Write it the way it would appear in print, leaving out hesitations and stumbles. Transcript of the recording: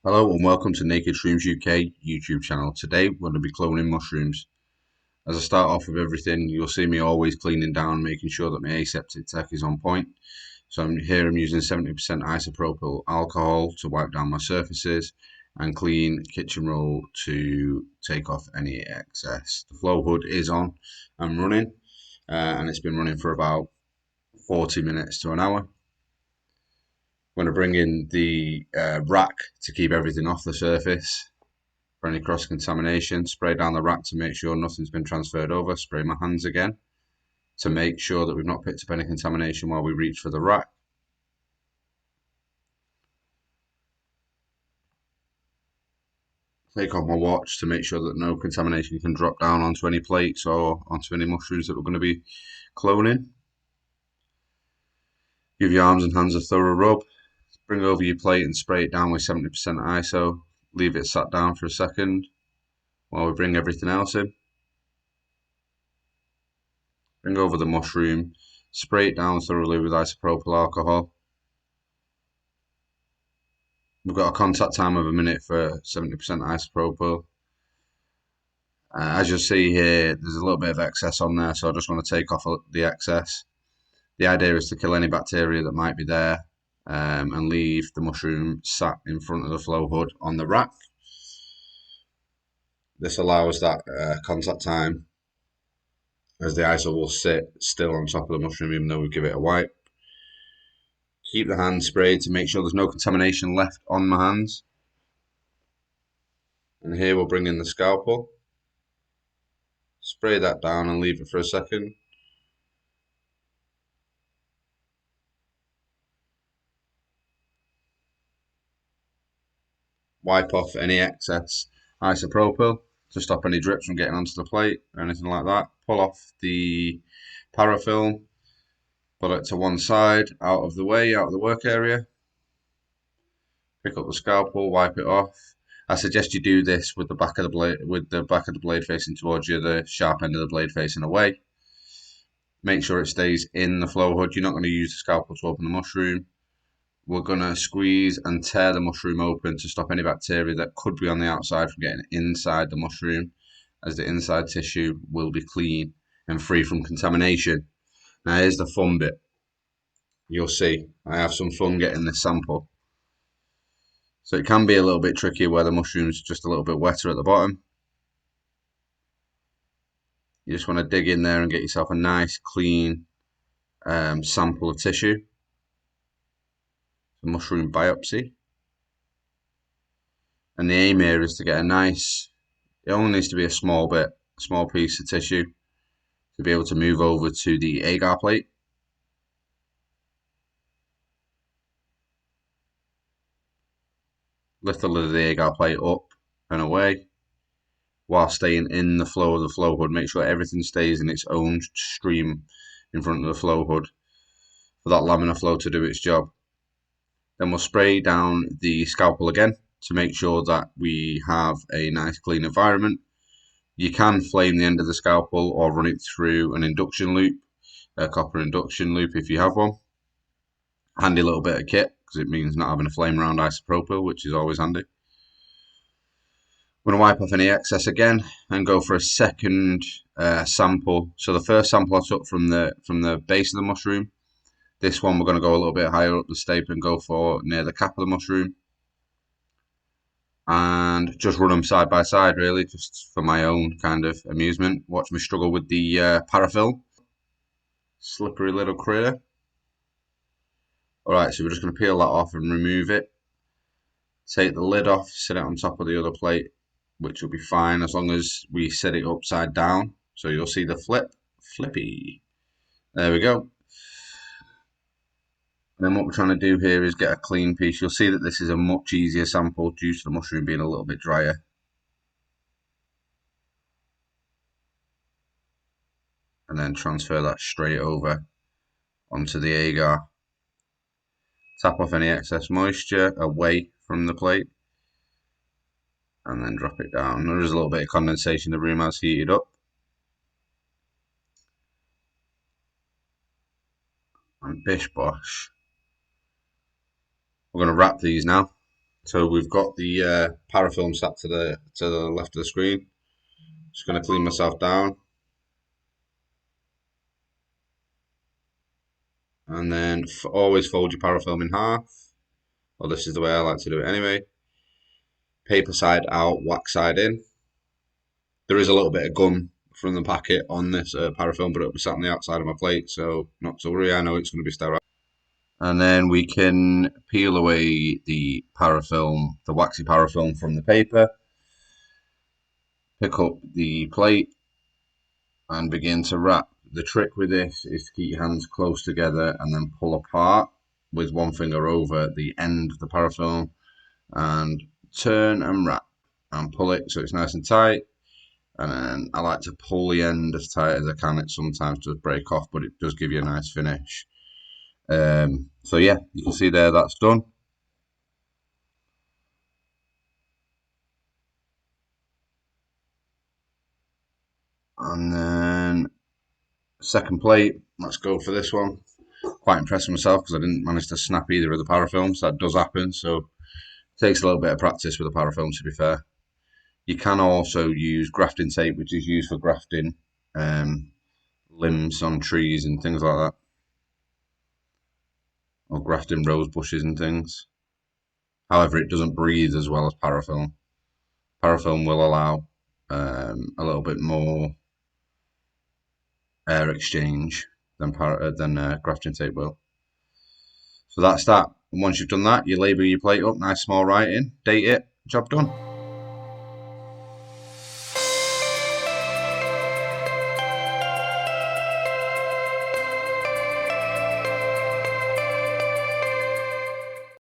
Hello and welcome to Naked Shrooms UK YouTube channel. Today we're going to be cloning mushrooms. As I start off with everything, you'll see me always cleaning down, making sure that my aseptic tech is on point. So I'm using 70% isopropyl alcohol to wipe down my surfaces and clean kitchen roll to take off any excess. The flow hood is on and running, and it's been running for about 40 minutes to an hour. I'm going to bring in the rack to keep everything off the surface for any cross contamination. Spray down the rack to make sure nothing's been transferred over. Spray my hands again to make sure that we've not picked up any contamination while we reach for the rack. Take off my watch to make sure that no contamination can drop down onto any plates or onto any mushrooms that we're going to be cloning. Give your arms and hands a thorough rub. Bring over your plate and spray it down with 70% ISO. Leave it sat down for a second while we bring everything else in. Bring over the mushroom, spray it down thoroughly with isopropyl alcohol. We've got a contact time of a minute for 70% isopropyl. As you'll see here, there's a little bit of excess on there, so I just want to take off the excess. The idea is to kill any bacteria that might be there and leave the mushroom sat in front of the flow hood on the rack. This allows that contact time as the ISO will sit still on top of the mushroom even though we give it a wipe. Keep the hand sprayed to make sure there's no contamination left on my hands. And here we'll bring in the scalpel. Spray that down and leave it for a second. Wipe off any excess isopropyl to stop any drips from getting onto the plate or anything like that. Pull off the parafilm, put it to one side, out of the way, out of the work area. Pick up the scalpel, wipe it off. I suggest you do this with the back of the blade facing towards you, the sharp end of the blade facing away. Make sure it stays in the flow hood. You're not going to use the scalpel to open the mushroom. We're going to squeeze and tear the mushroom open to stop any bacteria that could be on the outside from getting inside the mushroom, as the inside tissue will be clean and free from contamination. Now here's the fun bit. You'll see I have some fun getting this sample. So it can be a little bit tricky where the mushroom's just a little bit wetter at the bottom. You just want to dig in there and get yourself a nice clean sample of tissue. A mushroom biopsy. And the aim here is to get a nice, it only needs to be a small bit, a small piece of tissue to be able to move over to the agar plate. Lift the lid of the agar plate up and away while staying in the flow of the flow hood. Make sure everything stays in its own stream in front of the flow hood for that laminar flow to do its job. Then we'll spray down the scalpel again to make sure that we have a nice clean environment. You can flame the end of the scalpel or run it through an induction loop, a copper induction loop if you have one. Handy little bit of kit because it means not having a flame around isopropyl, which is always handy. I'm going to wipe off any excess again and go for a second sample. So the first sample I took from the base of the mushroom. This one we're going to go a little bit higher up the stape and go for near the cap of the mushroom. And just run them side by side really, just for my own kind of amusement. Watch me struggle with the parafilm. Slippery little critter. Alright, so we're just going to peel that off and remove it. Take the lid off, sit it on top of the other plate, which will be fine as long as we set it upside down. So you'll see the flippy. There we go. And then what we're trying to do here is get a clean piece. You'll see that this is a much easier sample due to the mushroom being a little bit drier. And then transfer that straight over onto the agar. Tap off any excess moisture away from the plate. And then drop it down. There is a little bit of condensation, the room has heated up. And bish bosh. We're going to wrap these now So we've got the parafilm sat to the left of the screen. Just going to clean myself down. And then always fold your parafilm in half. Well, this is the way I like to do it anyway. Paper side out, wax side in. There is a little bit of gum from the packet on this parafilm, but it'll be sat on the outside of my plate, so not to worry. I know it's going to be sterile. And then we can peel away the parafilm, the waxy parafilm from the paper. Pick up the plate and begin to wrap. The trick with this is to keep your hands close together and then pull apart with one finger over the end of the parafilm and turn and wrap and pull it so it's nice and tight. And then I like to pull the end as tight as I can. It sometimes does break off, but it does give you a nice finish. So yeah, you can see there that's done. And then second plate, let's go for this one. Quite impressed with myself because I didn't manage to snap either of the parafilms. That does happen, so it takes a little bit of practice with the parafilm, to be fair. You can also use grafting tape, which is used for grafting limbs on trees and things like that, or grafting rose bushes and things. However, it doesn't breathe as well as parafilm. Parafilm will allow a little bit more air exchange than grafting tape will. So that's that. And once you've done that, you label your plate up, nice small writing, date it, job done.